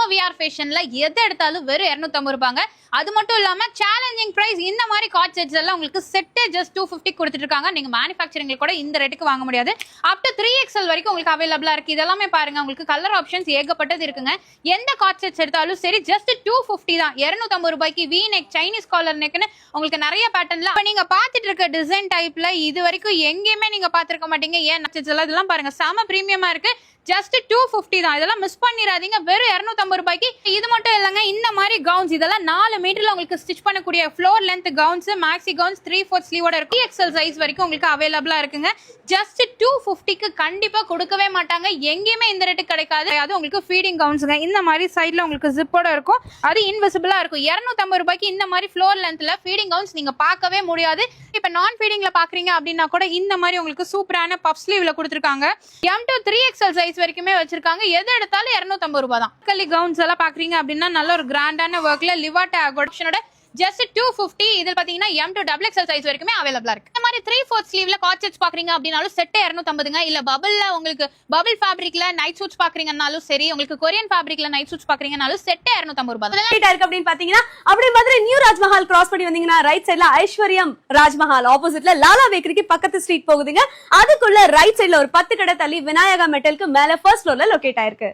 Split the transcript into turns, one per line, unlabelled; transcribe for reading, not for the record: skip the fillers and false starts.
நம்ம விஆர் ஃபேஷன்ல எதை எடுத்தாலும் வெறும் 250 ரூபாங்க. அது மட்டும் இல்லாம சேலஞ்சிங் பிரைஸ். இந்த மாதிரி காட் செட்ஸ் எல்லாம் உங்களுக்கு செட்டே ஜஸ்ட் 250 கொடுத்துட்டு இருக்காங்க. நீங்க மேனுஃபேக்சரிங்ல கூட இந்த ரேட்டுக்கு வாங்க முடியாது. அப் டு 3XL வரைக்கும் உங்களுக்கு அவைலபிளா இருக்கு. இதெல்லாமே பாருங்க, உங்களுக்கு கலர் ஆப்ஷன்ஸ் ஏகப்பட்டது இருக்குங்க. எந்த காட் செட்ஸ் எடுத்தாலும் சரி ஜஸ்ட் 250 தான். 250 ரூபாய்க்கு வி நெக், சைனீஸ் காலர் நெக்னு உங்களுக்கு நிறைய பேட்டர்ன்ல நீங்க பாத்துட்டு இருக்க டிசைன் டைப்ல இது வரைக்கும் எங்கேயுமே நீங்க பாத்துருக்க மாட்டீங்க. ஏன் இதெல்லாம் பாருங்க, செம பிரீமியமா இருக்கு. ஜஸ்ட் 250 தான். இதெல்லாம் மிஸ் பண்ணிடாதீங்க. வெறும் 250 ரூபாய்க்கு. இது மட்டும் இல்லங்க, இந்த மாதிரி கவுன்ஸ் இதெல்லாம் 4 மீட்டர்ல உங்களுக்கு ஸ்டிச் பண்ணக்கூடிய floor length gowns, maxi gowns 3/4 ஸ்லீவோட இருக்கு. XL சைஸ் வரைக்கும் உங்களுக்கு அவைலபிளா இருக்குங்க. ஜஸ்ட் 250க்கு கண்டிப்பா கொடுக்கவே மாட்டாங்க. எங்கேயுமே இந்த ரேட்டு கிடைக்காது. அது உங்களுக்கு ஃபீடிங் கவுன்ஸ்ங்க. இந்த மாதிரி சைடுல உங்களுக்கு ஜிப்போட இருக்கும். அது இன்விசிபிளா இருக்கும். 250 ரூபாய்க்கு இந்த மாதிரி ஃப்ளோர் லென்த்ல ஃபீடிங் கவுன்ஸ் நீங்க பார்க்கவே முடியாது. இப்ப நான் ஃபீடிங்ல பாக்குறீங்க அப்படின்னா கூட இந்த மாதிரி உங்களுக்கு சூப்பரான பஃப் ஸ்லீவ்ல கொடுத்துருக்காங்க. M to 3XL சைஸ் வரைக்குமே வச்சிருக்காங்க. எது எடுத்தாலும் 250 ரூபாய் தான். கலி கவுன்ஸ் எல்லாம் பாக்குறீங்க அப்படின்னா நல்ல ஒரு கிராண்டான ஒர்க்ல லிவாட் ஆப்ஷனோட ஜஸ்ட் 250. இதில் பாத்தீங்கன்னா M to XXL சைஸ் வரைக்குமே அவைலபிளா இருக்கு. இந்த மாதிரி 3/4 ஸ்லீவ்ல காட் செட்ஸ் பாக்குறீங்க அப்படின்னாலும் செட் 250ங்க. இல்ல பபிள்ல உங்களுக்கு பபிள் ஃபேப்ரிக்ல நைட் சூட்ஸ் பாக்குறீங்கன்னாலும் சரி, உங்களுக்கு கொரியன் ஃபேப்ரிக்ல நைட் சூட்ஸ் பாக்குறீங்கன்னாலும் செட் 250 ரூபாய் தான்
இருக்கு. அப்படின்னு பாத்தீங்கன்னா அப்படியே மாதிரி நியூ ராஜ்மஹால் கிராஸ் பண்ணி வந்தீங்கன்னா ரைட் சைடுல ஐஸ்வர்யம் ராஜ்மஹால் ஆப்போசிட்ல லாலா பேக்கரிக்கு பக்கத்து ஸ்ட்ரீட் போகுதுங்க. அதுக்குள்ள ரைட் சைடுல ஒரு 10 கடை தள்ளி விநாயகா மெட்டலுக்கு மேல ஃபர்ஸ்ட் ஃப்ளோர்ல லொகேட் ஆயிருக்கு.